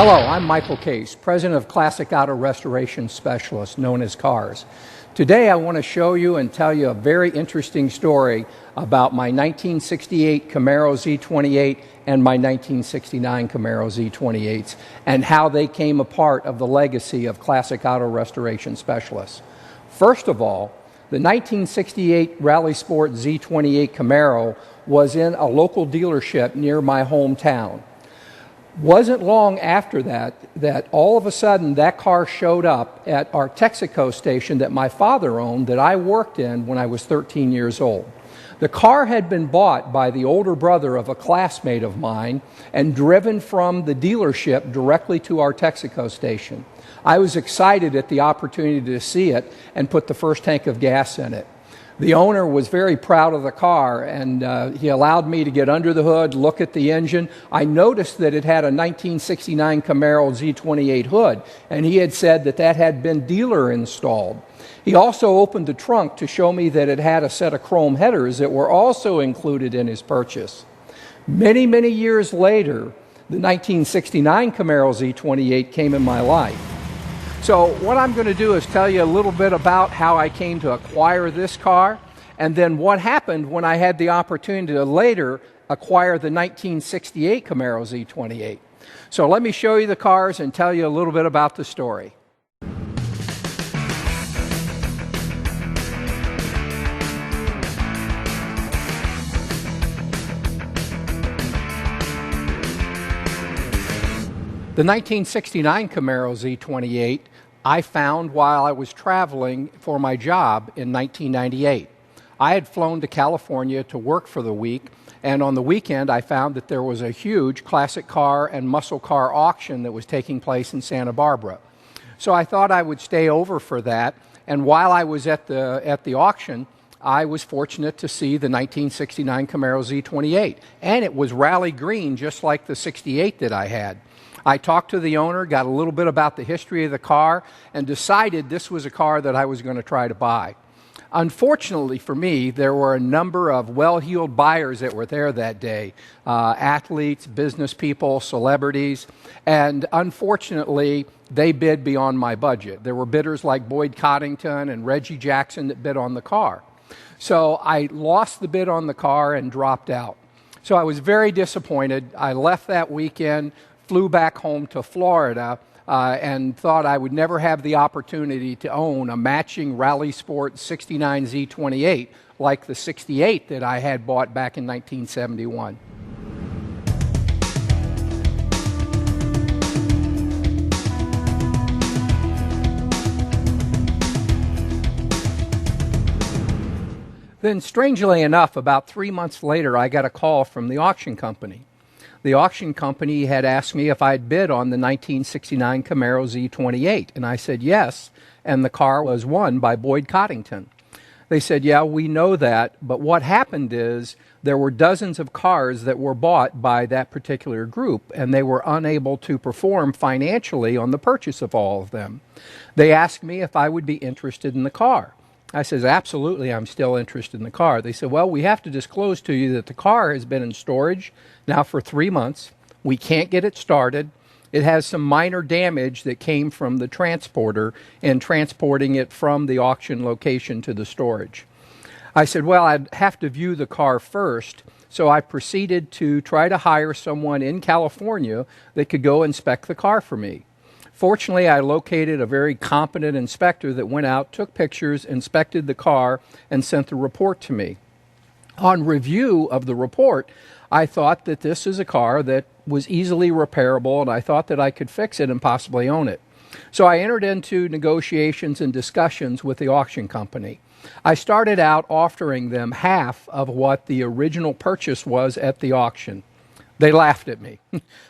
Hello, I'm Michael Case, President of Classic Auto Restoration Specialists, known as CARS. Today I want to show you and tell you a very interesting story about my 1968 Camaro Z28 and my 1969 Camaro Z28s and how they came a part of the legacy of Classic Auto Restoration Specialists. First of all, the 1968 Rallye Sport Z28 Camaro was in a local dealership near my hometown. Wasn't long after that all of a sudden that car showed up at our Texaco station that my father owned that I worked in when I was 13 years old. The car had been bought by the older brother of a classmate of mine and driven from the dealership directly to our Texaco station. I was excited at the opportunity to see it and put the first tank of gas in it. The owner was very proud of the car, and he allowed me to get under the hood, look at the engine. I noticed that it had a 1969 Camaro Z28 hood, and he had said that that had been dealer installed. He also opened the trunk to show me that it had a set of chrome headers that were also included in his purchase. Many, many years later, the 1969 Camaro Z28 came in my life. So what I'm going to do is tell you a little bit about how I came to acquire this car, and then what happened when I had the opportunity to later acquire the 1968 Camaro Z28. So let me show you the cars and tell you a little bit about the story. The 1969 Camaro Z28 I found while I was traveling for my job in 1998. I had flown to California to work for the week, and on the weekend I found that there was a huge classic car and muscle car auction that was taking place in Santa Barbara. So I thought I would stay over for that, and while I was at the auction, I was fortunate to see the 1969 Camaro Z28, and it was Rallye green just like the 68 that I had. I talked to the owner, got a little bit about the history of the car, and decided this was a car that I was going to try to buy. Unfortunately for me, there were a number of well-heeled buyers that were there that day, athletes, business people, celebrities, and unfortunately, they bid beyond my budget. There were bidders like Boyd Coddington and Reggie Jackson that bid on the car. So I lost the bid on the car and dropped out. So I was very disappointed. I left that weekend, flew back home to Florida, and thought I would never have the opportunity to own a matching Rallye Sport 69 Z28 like the 68 that I had bought back in 1971. Then, strangely enough, about 3 months later, I got a call from the auction company. The auction company had asked me if I'd bid on the 1969 Camaro Z28, and I said yes, and the car was won by Boyd Coddington. They said, yeah, we know that, but what happened is there were dozens of cars that were bought by that particular group, and they were unable to perform financially on the purchase of all of them. They asked me if I would be interested in the car. I said, absolutely, I'm still interested in the car. They said, well, we have to disclose to you that the car has been in storage now for 3 months. We can't get it started. It has some minor damage that came from the transporter in transporting it from the auction location to the storage. I said, well, I'd have to view the car first. So I proceeded to try to hire someone in California that could go inspect the car for me. Fortunately, I located a very competent inspector that went out, took pictures, inspected the car, and sent the report to me. On review of the report, I thought that this is a car that was easily repairable, and I thought that I could fix it and possibly own it. So I entered into negotiations and discussions with the auction company. I started out offering them half of what the original purchase was at the auction. They laughed at me.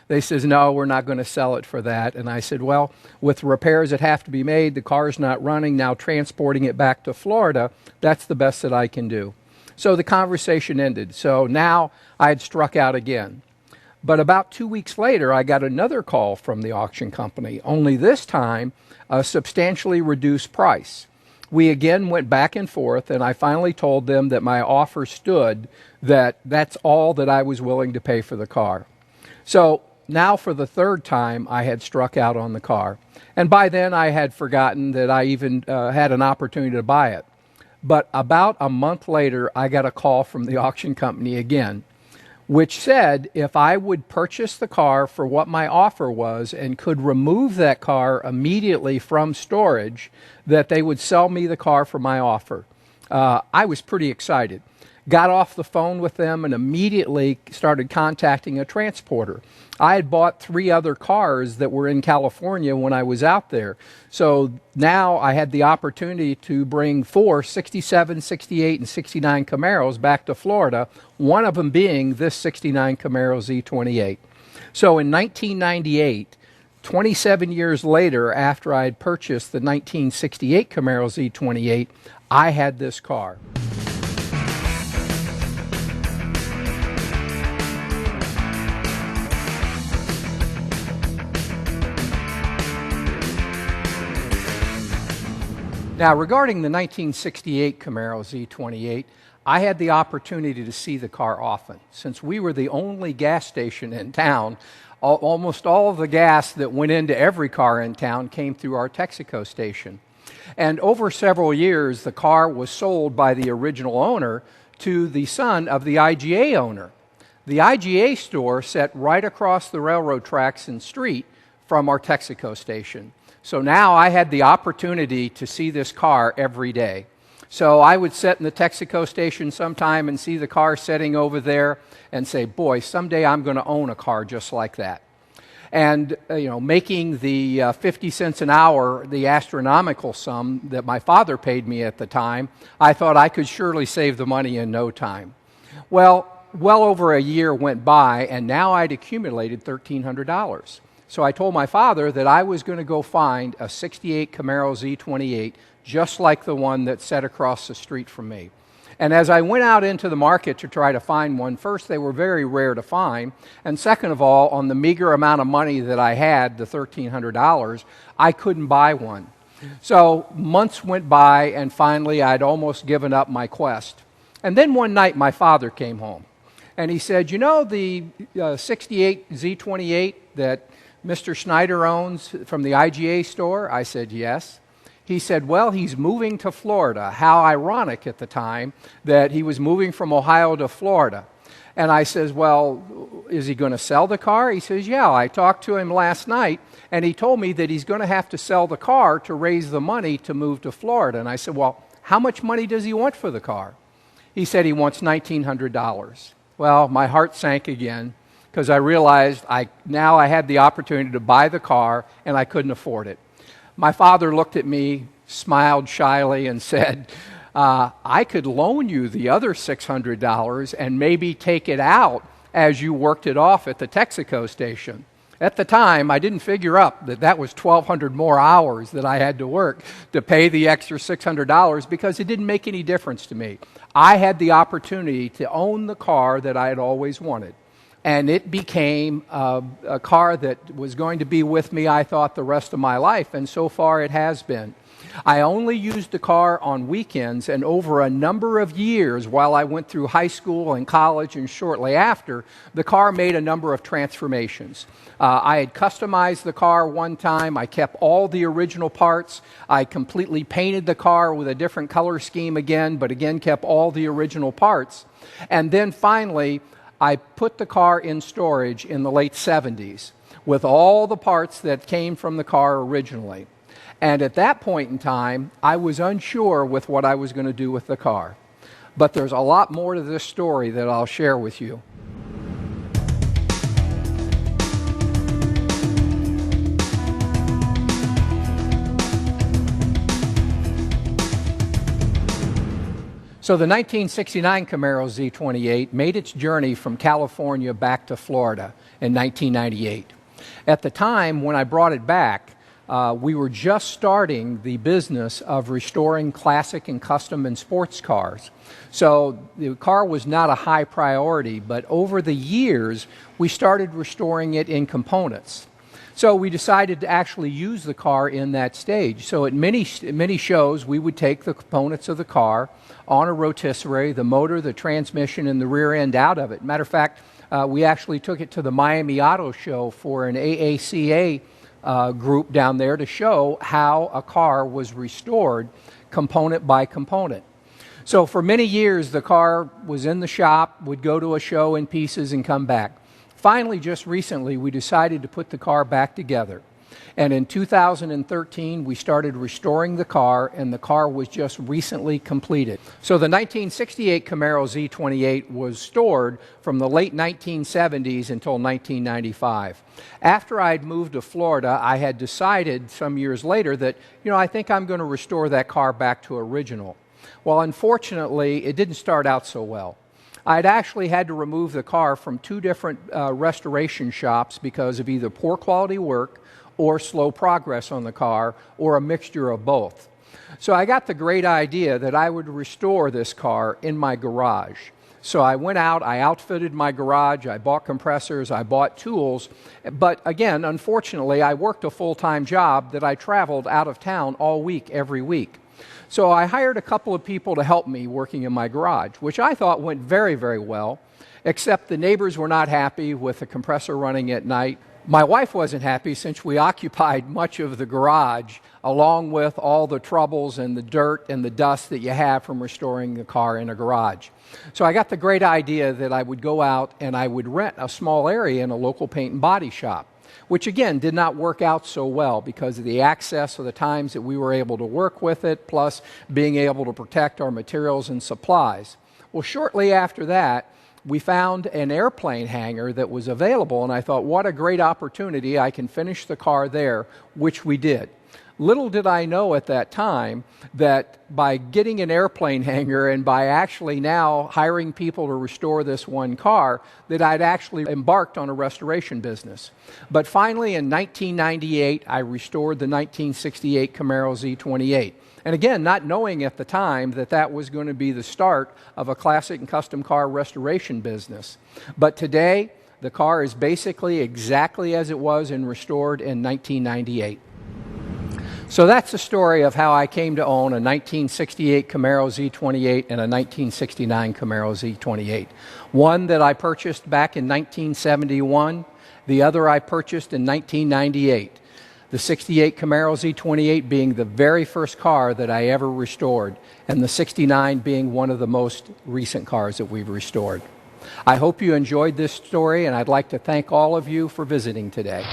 They says, no, we're not going to sell it for that. And I said, well, with repairs that have to be made, the car's not running, now transporting it back to Florida, that's the best that I can do. So the conversation ended. So now I had struck out again. But about 2 weeks later, I got another call from the auction company, only this time a substantially reduced price. We again went back and forth, and I finally told them that my offer stood, that that's all that I was willing to pay for the car. So now for the third time, I had struck out on the car. And by then, I had forgotten that I even had an opportunity to buy it. But about a month later, I got a call from the auction company again, which said if I would purchase the car for what my offer was and could remove that car immediately from storage, that they would sell me the car for my offer. I was pretty excited. Got off the phone with them and immediately started contacting a transporter. I had bought 3 other cars that were in California when I was out there. So now I had the opportunity to bring 4 67, 68, and 69 Camaros back to Florida, one of them being this 69 Camaro Z28. So in 1998, 27 years later, after I had purchased the 1968 Camaro Z28, I had this car. Now, regarding the 1968 Camaro Z28, I had the opportunity to see the car often. Since we were the only gas station in town, almost all of the gas that went into every car in town came through our Texaco station. And over several years, the car was sold by the original owner to the son of the IGA owner. The IGA store sat right across the railroad tracks and street from our Texaco station. So now I had the opportunity to see this car every day. So I would sit in the Texaco station sometime and see the car sitting over there and say, boy, someday I'm going to own a car just like that. And, making the 50 cents an hour, the astronomical sum that my father paid me at the time, I thought I could surely save the money in no time. Well over a year went by, and now I'd accumulated $1,300. So I told my father that I was going to go find a 68 Camaro Z28 just like the one that sat across the street from me. And as I went out into the market to try to find one, first, they were very rare to find, and second of all, on the meager amount of money that I had, the $1,300, I couldn't buy one. So months went by, and finally I'd almost given up my quest. And then one night my father came home, and he said, the 68 Z28 that Mr. Schneider owns from the IGA store? I said, yes. He said, well, he's moving to Florida. How ironic at the time that he was moving from Ohio to Florida. And I says, well, is he going to sell the car? He says, yeah, I talked to him last night, and he told me that he's going to have to sell the car to raise the money to move to Florida. And I said, well, how much money does he want for the car? He said he wants $1,900. Well, my heart sank again, because I realized now I had the opportunity to buy the car, and I couldn't afford it. My father looked at me, smiled shyly, and said, I could loan you the other $600 and maybe take it out as you worked it off at the Texaco station. At the time, I didn't figure up that was 1,200 more hours that I had to work to pay the extra $600 because it didn't make any difference to me. I had the opportunity to own the car that I had always wanted. And it became a car that was going to be with me, I thought, the rest of my life, and so far it has been. I only used the car on weekends, and over a number of years, while I went through high school and college and shortly after, the car made a number of transformations. I had customized the car one time. I kept all the original parts. I completely painted the car with a different color scheme again, but again kept all the original parts. And then finally, I put the car in storage in the late 70s with all the parts that came from the car originally. And at that point in time, I was unsure with what I was going to do with the car. But there's a lot more to this story that I'll share with you. So the 1969 Camaro Z28 made its journey from California back to Florida in 1998. At the time when I brought it back, we were just starting the business of restoring classic and custom and sports cars. So the car was not a high priority, but over the years, we started restoring it in components. So we decided to actually use the car in that stage. So at many shows, we would take the components of the car on a rotisserie, the motor, the transmission, and the rear end out of it. Matter of fact, we actually took it to the Miami Auto Show for an AACA group down there to show how a car was restored component by component. So for many years, the car was in the shop, would go to a show in pieces and come back. Finally, just recently, we decided to put the car back together. And in 2013, we started restoring the car, and the car was just recently completed. So the 1968 Camaro Z28 was stored from the late 1970s until 1995. After I'd moved to Florida, I had decided some years later that, I think I'm going to restore that car back to original. Well, unfortunately, it didn't start out so well. I'd actually had to remove the car from two different restoration shops because of either poor quality work or slow progress on the car, or a mixture of both. So I got the great idea that I would restore this car in my garage. So I went out, I outfitted my garage, I bought compressors, I bought tools, but again, unfortunately, I worked a full-time job that I traveled out of town all week, every week. So I hired a couple of people to help me working in my garage, which I thought went very, very well, except the neighbors were not happy with the compressor running at night. My wife wasn't happy since we occupied much of the garage, along with all the troubles and the dirt and the dust that you have from restoring the car in a garage. So I got the great idea that I would go out and I would rent a small area in a local paint and body shop, which again did not work out so well because of the access of the times that we were able to work with it, plus being able to protect our materials and supplies. Well, shortly after that, we found an airplane hangar that was available, and I thought, what a great opportunity, I can finish the car there, which we did. Little did I know at that time that by getting an airplane hangar and by actually now hiring people to restore this one car, that I'd actually embarked on a restoration business. But finally, in 1998, I restored the 1968 Camaro Z28. And again, not knowing at the time that that was going to be the start of a classic and custom car restoration business. But today, the car is basically exactly as it was and restored in 1998. So that's the story of how I came to own a 1968 Camaro Z28 and a 1969 Camaro Z28. One that I purchased back in 1971, the other I purchased in 1998. The 68 Camaro Z28 being the very first car that I ever restored, and the 69 being one of the most recent cars that we've restored. I hope you enjoyed this story, and I'd like to thank all of you for visiting today.